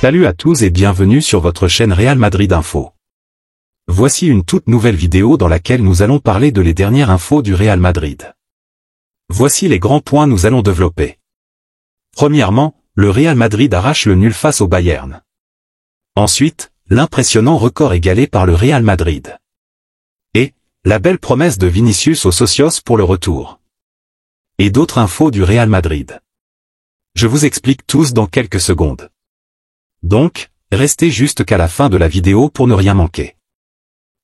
Salut à tous et bienvenue sur votre chaîne Real Madrid Info. Voici une toute nouvelle vidéo dans laquelle nous allons parler de les dernières infos du Real Madrid. Voici les grands points nous allons développer. Premièrement, le Real Madrid arrache le nul face au Bayern. Ensuite, l'impressionnant record égalé par le Real Madrid. Et, la belle promesse de Vinicius aux Socios pour le retour. Et d'autres infos du Real Madrid. Je vous explique tous dans quelques secondes. Donc, restez juste qu'à la fin de la vidéo pour ne rien manquer.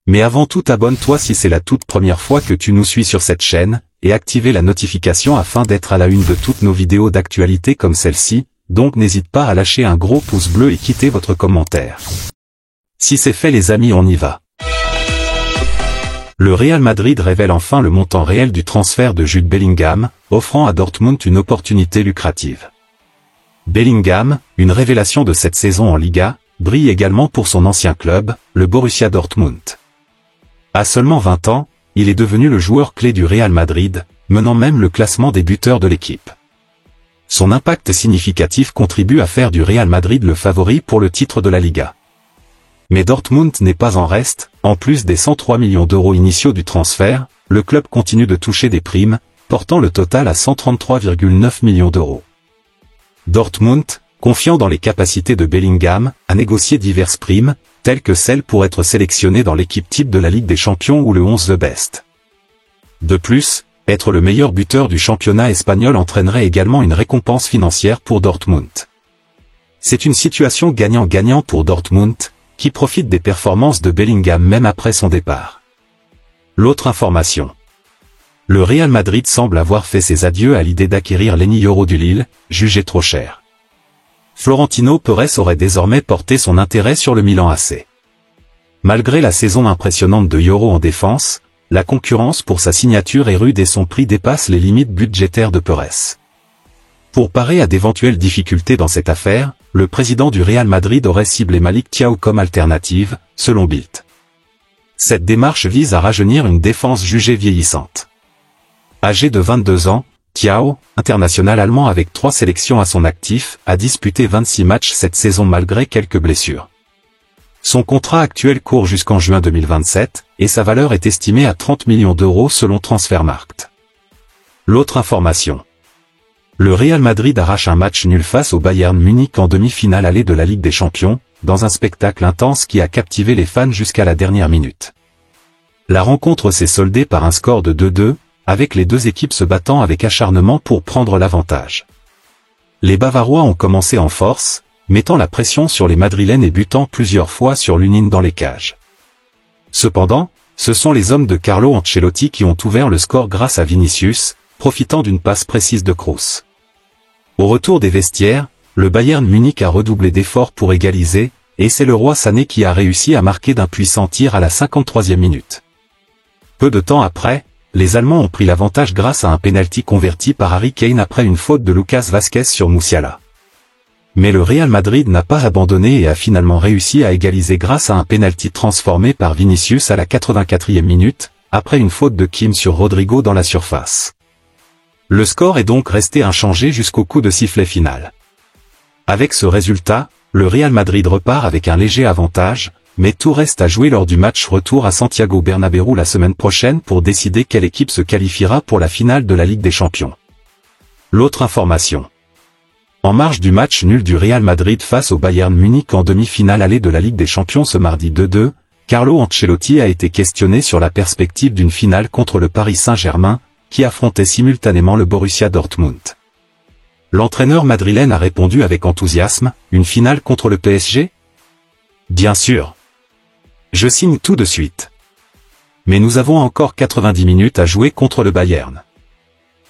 Mais avant tout, abonne-toi si c'est la toute première fois que tu nous suis sur cette chaîne, et activez la notification afin d'être à la une de toutes nos vidéos d'actualité comme celle-ci, donc n'hésite pas à lâcher un gros pouce bleu et quitter votre commentaire. Si c'est fait les amis, on y va. Le Real Madrid révèle enfin le montant réel du transfert de Jude Bellingham, offrant à Dortmund une opportunité lucrative. Bellingham, une révélation de cette saison en Liga, brille également pour son ancien club, le Borussia Dortmund. À seulement 20 ans, il est devenu le joueur clé du Real Madrid, menant même le classement des buteurs de l'équipe. Son impact significatif contribue à faire du Real Madrid le favori pour le titre de la Liga. Mais Dortmund n'est pas en reste, en plus des 103 millions d'euros initiaux du transfert, le club continue de toucher des primes, portant le total à 133,9 millions d'euros. Dortmund, confiant dans les capacités de Bellingham, a négocié diverses primes, telles que celle pour être sélectionné dans l'équipe type de la Ligue des Champions ou le 11 The Best. De plus, être le meilleur buteur du championnat espagnol entraînerait également une récompense financière pour Dortmund. C'est une situation gagnant-gagnant pour Dortmund, qui profite des performances de Bellingham même après son départ. L'autre information. Le Real Madrid semble avoir fait ses adieux à l'idée d'acquérir Lenny Yoro du Lille, jugé trop cher. Florentino Pérez aurait désormais porté son intérêt sur le Milan AC. Malgré la saison impressionnante de Yoro en défense, la concurrence pour sa signature est rude et son prix dépasse les limites budgétaires de Pérez. Pour parer à d'éventuelles difficultés dans cette affaire, le président du Real Madrid aurait ciblé Malick Thiaw comme alternative, selon Bild. Cette démarche vise à rajeunir une défense jugée vieillissante. Âgé de 22 ans, Thiaw, international allemand avec 3 sélections à son actif, a disputé 26 matchs cette saison malgré quelques blessures. Son contrat actuel court jusqu'en juin 2027, et sa valeur est estimée à 30 millions d'euros selon Transfermarkt. L'autre information. Le Real Madrid arrache un match nul face au Bayern Munich en demi-finale allée de la Ligue des Champions, dans un spectacle intense qui a captivé les fans jusqu'à la dernière minute. La rencontre s'est soldée par un score de 2-2, avec les deux équipes se battant avec acharnement pour prendre l'avantage. Les Bavarois ont commencé en force, mettant la pression sur les Madrilènes et butant plusieurs fois sur l'Union dans les cages. Cependant, ce sont les hommes de Carlo Ancelotti qui ont ouvert le score grâce à Vinicius, profitant d'une passe précise de Kroos. Au retour des vestiaires, le Bayern Munich a redoublé d'efforts pour égaliser, et c'est le roi Sané qui a réussi à marquer d'un puissant tir à la 53e minute. Peu de temps après, les Allemands ont pris l'avantage grâce à un pénalty converti par Harry Kane après une faute de Lucas Vázquez sur Musiala. Mais le Real Madrid n'a pas abandonné et a finalement réussi à égaliser grâce à un pénalty transformé par Vinicius à la 84e minute, après une faute de Kim sur Rodrigo dans la surface. Le score est donc resté inchangé jusqu'au coup de sifflet final. Avec ce résultat, le Real Madrid repart avec un léger avantage, mais tout reste à jouer lors du match retour à Santiago Bernabéu la semaine prochaine pour décider quelle équipe se qualifiera pour la finale de la Ligue des Champions. L'autre information. En marge du match nul du Real Madrid face au Bayern Munich en demi-finale allée de la Ligue des Champions ce mardi 2-2, Carlo Ancelotti a été questionné sur la perspective d'une finale contre le Paris Saint-Germain, qui affrontait simultanément le Borussia Dortmund. L'entraîneur madrilène a répondu avec enthousiasme, une finale contre le PSG ? Bien sûr. Je signe tout de suite. Mais nous avons encore 90 minutes à jouer contre le Bayern.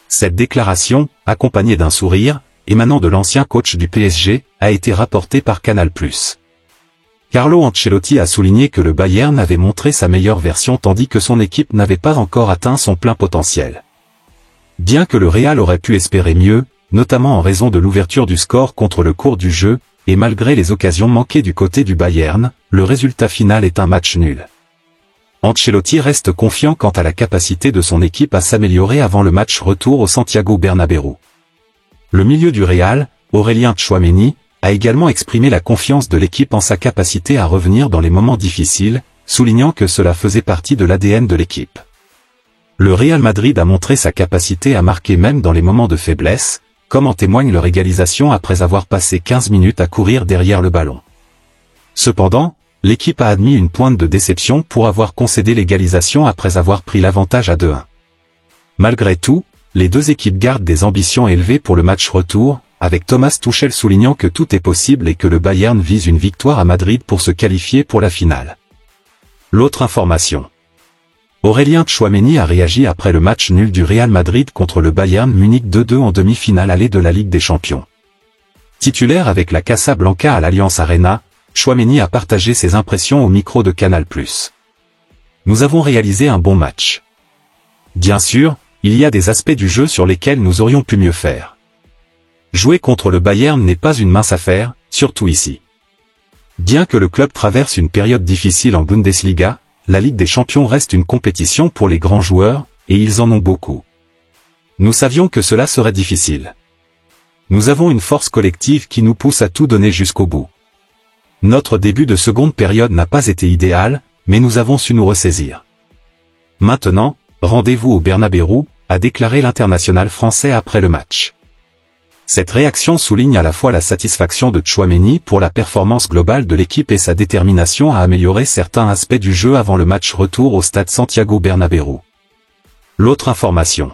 Cette déclaration, accompagnée d'un sourire, émanant de l'ancien coach du PSG, a été rapportée par Canal+. Carlo Ancelotti a souligné que le Bayern avait montré sa meilleure version tandis que son équipe n'avait pas encore atteint son plein potentiel. Bien que le Real aurait pu espérer mieux, notamment en raison de l'ouverture du score contre le cours du jeu, et malgré les occasions manquées du côté du Bayern, le résultat final est un match nul. Ancelotti reste confiant quant à la capacité de son équipe à s'améliorer avant le match retour au Santiago Bernabéu. Le milieu du Real, Aurélien Tchouaméni, a également exprimé la confiance de l'équipe en sa capacité à revenir dans les moments difficiles, soulignant que cela faisait partie de l'ADN de l'équipe. Le Real Madrid a montré sa capacité à marquer même dans les moments de faiblesse, comme en témoigne leur égalisation après avoir passé 15 minutes à courir derrière le ballon. Cependant, l'équipe a admis une pointe de déception pour avoir concédé l'égalisation après avoir pris l'avantage à 2-1. Malgré tout, les deux équipes gardent des ambitions élevées pour le match retour, avec Thomas Tuchel soulignant que tout est possible et que le Bayern vise une victoire à Madrid pour se qualifier pour la finale. L'autre information. Aurélien Tchouaméni a réagi après le match nul du Real Madrid contre le Bayern Munich 2-2 en demi-finale allée de la Ligue des Champions. Titulaire avec la Casablanca à l'Allianz Arena, Tchouaméni a partagé ses impressions au micro de Canal+. Nous avons réalisé un bon match. Bien sûr, il y a des aspects du jeu sur lesquels nous aurions pu mieux faire. Jouer contre le Bayern n'est pas une mince affaire, surtout ici. Bien que le club traverse une période difficile en Bundesliga, la Ligue des Champions reste une compétition pour les grands joueurs, et ils en ont beaucoup. Nous savions que cela serait difficile. Nous avons une force collective qui nous pousse à tout donner jusqu'au bout. Notre début de seconde période n'a pas été idéal, mais nous avons su nous ressaisir. Maintenant, rendez-vous au Bernabéu, a déclaré l'international français après le match. Cette réaction souligne à la fois la satisfaction de Tchouaméni pour la performance globale de l'équipe et sa détermination à améliorer certains aspects du jeu avant le match retour au stade Santiago Bernabéu. L'autre information.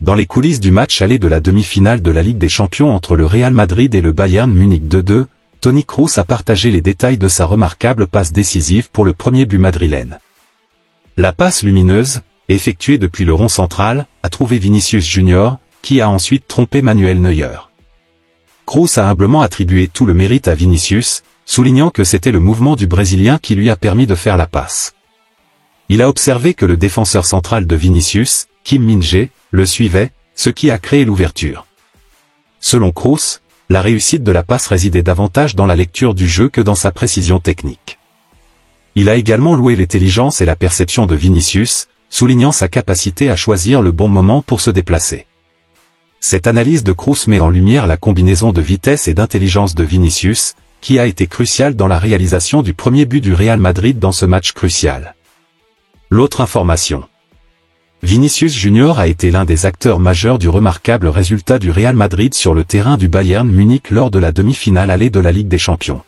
Dans les coulisses du match aller de la demi-finale de la Ligue des Champions entre le Real Madrid et le Bayern Munich 2-2, Toni Kroos a partagé les détails de sa remarquable passe décisive pour le premier but madrilène. La passe lumineuse, effectuée depuis le rond central, a trouvé Vinicius Junior, qui a ensuite trompé Manuel Neuer. Kroos a humblement attribué tout le mérite à Vinicius, soulignant que c'était le mouvement du Brésilien qui lui a permis de faire la passe. Il a observé que le défenseur central de Vinicius, Kim Min-jae, le suivait, ce qui a créé l'ouverture. Selon Kroos, la réussite de la passe résidait davantage dans la lecture du jeu que dans sa précision technique. Il a également loué l'intelligence et la perception de Vinicius, soulignant sa capacité à choisir le bon moment pour se déplacer. Cette analyse de Kroos met en lumière la combinaison de vitesse et d'intelligence de Vinicius, qui a été cruciale dans la réalisation du premier but du Real Madrid dans ce match crucial. L'autre information. Vinicius Junior a été l'un des acteurs majeurs du remarquable résultat du Real Madrid sur le terrain du Bayern Munich lors de la demi-finale allée de la Ligue des Champions.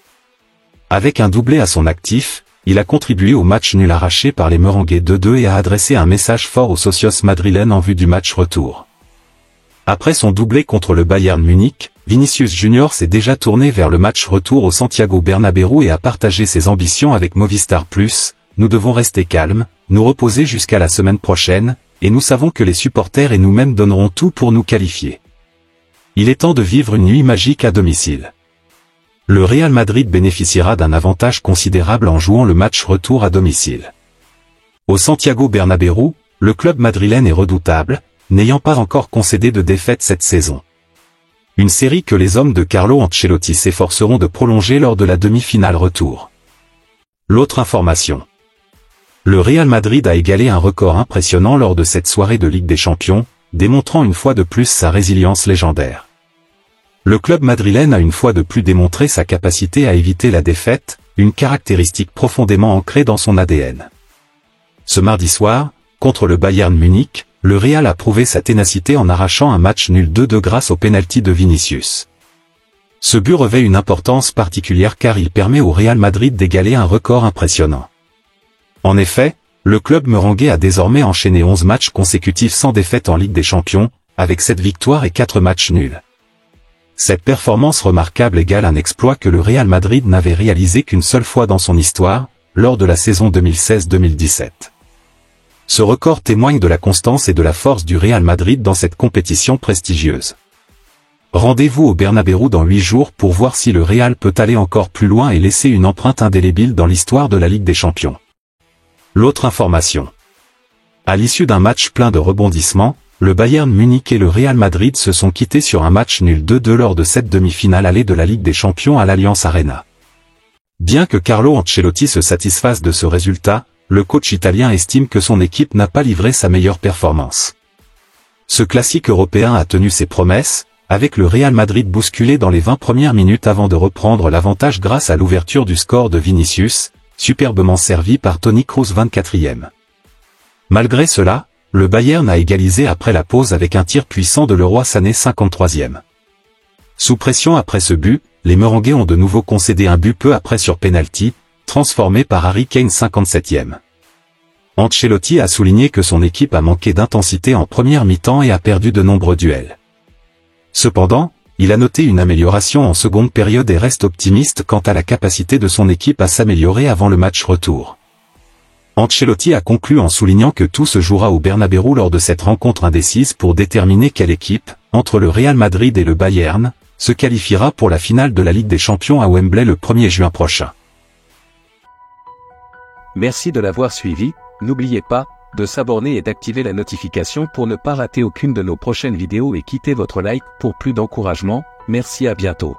Avec un doublé à son actif, il a contribué au match nul arraché par les Merengues 2-2 et a adressé un message fort aux socios madrilènes en vue du match retour. Après son doublé contre le Bayern Munich, Vinicius Junior s'est déjà tourné vers le match retour au Santiago Bernabéu et a partagé ses ambitions avec Movistar Plus. Nous devons rester calmes, nous reposer jusqu'à la semaine prochaine, et nous savons que les supporters et nous-mêmes donnerons tout pour nous qualifier. Il est temps de vivre une nuit magique à domicile. Le Real Madrid bénéficiera d'un avantage considérable en jouant le match retour à domicile. Au Santiago Bernabéu, le club madrilène est redoutable, n'ayant pas encore concédé de défaite cette saison. Une série que les hommes de Carlo Ancelotti s'efforceront de prolonger lors de la demi-finale retour. L'autre information. Le Real Madrid a égalé un record impressionnant lors de cette soirée de Ligue des Champions, démontrant une fois de plus sa résilience légendaire. Le club madrilène a une fois de plus démontré sa capacité à éviter la défaite, une caractéristique profondément ancrée dans son ADN. Ce mardi soir, contre le Bayern Munich, le Real a prouvé sa ténacité en arrachant un match nul 2-2 grâce au pénalty de Vinicius. Ce but revêt une importance particulière car il permet au Real Madrid d'égaler un record impressionnant. En effet, le club merengue a désormais enchaîné 11 matchs consécutifs sans défaite en Ligue des Champions, avec 7 victoires et 4 matchs nuls. Cette performance remarquable égale un exploit que le Real Madrid n'avait réalisé qu'une seule fois dans son histoire, lors de la saison 2016-2017. Ce record témoigne de la constance et de la force du Real Madrid dans cette compétition prestigieuse. Rendez-vous au Bernabéu dans 8 jours pour voir si le Real peut aller encore plus loin et laisser une empreinte indélébile dans l'histoire de la Ligue des Champions. L'autre information. À l'issue d'un match plein de rebondissements, le Bayern Munich et le Real Madrid se sont quittés sur un match nul 2-2 lors de cette demi-finale allée de la Ligue des Champions à l'Allianz Arena. Bien que Carlo Ancelotti se satisfasse de ce résultat, le coach italien estime que son équipe n'a pas livré sa meilleure performance. Ce classique européen a tenu ses promesses, avec le Real Madrid bousculé dans les 20 premières minutes avant de reprendre l'avantage grâce à l'ouverture du score de Vinicius, superbement servi par Toni Kroos 24e. Malgré cela, le Bayern a égalisé après la pause avec un tir puissant de Leroy Sané 53e. Sous pression après ce but, les Merengues ont de nouveau concédé un but peu après sur penalty, transformé par Harry Kane 57e. Ancelotti a souligné que son équipe a manqué d'intensité en première mi-temps et a perdu de nombreux duels. Cependant, il a noté une amélioration en seconde période et reste optimiste quant à la capacité de son équipe à s'améliorer avant le match retour. Ancelotti a conclu en soulignant que tout se jouera au Bernabéu lors de cette rencontre indécise pour déterminer quelle équipe, entre le Real Madrid et le Bayern, se qualifiera pour la finale de la Ligue des Champions à Wembley le 1er juin prochain. Merci de l'avoir suivi, n'oubliez pas de s'abonner et d'activer la notification pour ne pas rater aucune de nos prochaines vidéos et quittez votre like pour plus d'encouragement. Merci, à bientôt.